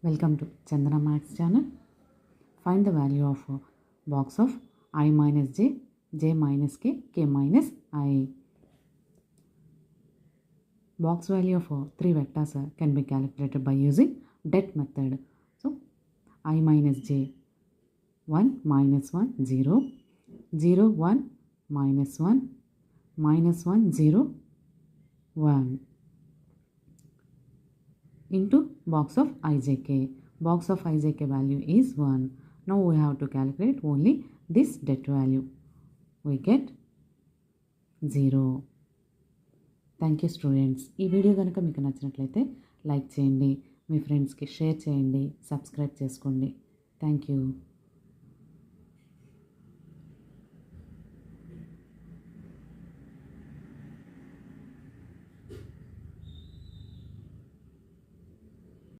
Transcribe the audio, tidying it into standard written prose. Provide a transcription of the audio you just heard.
Welcome to Chandana Maths channel. Find the value of box of I minus j, j minus k minus I. Box value of three vectors can be calculated by using det method. So, I minus j, 1 minus 1, 0, 0, 1, minus 1, minus 1, 0, 1. Into box of ijk. Box of ijk value is 1. Now we have to calculate only this det value. We get 0. Thank you students. ఈ video కనుక మీకు నచ్చినట్లయితే like చేయండి, మీ ఫ్రెండ్స్కి share చేయండి, subscribe చేసుకోండి. Thank you.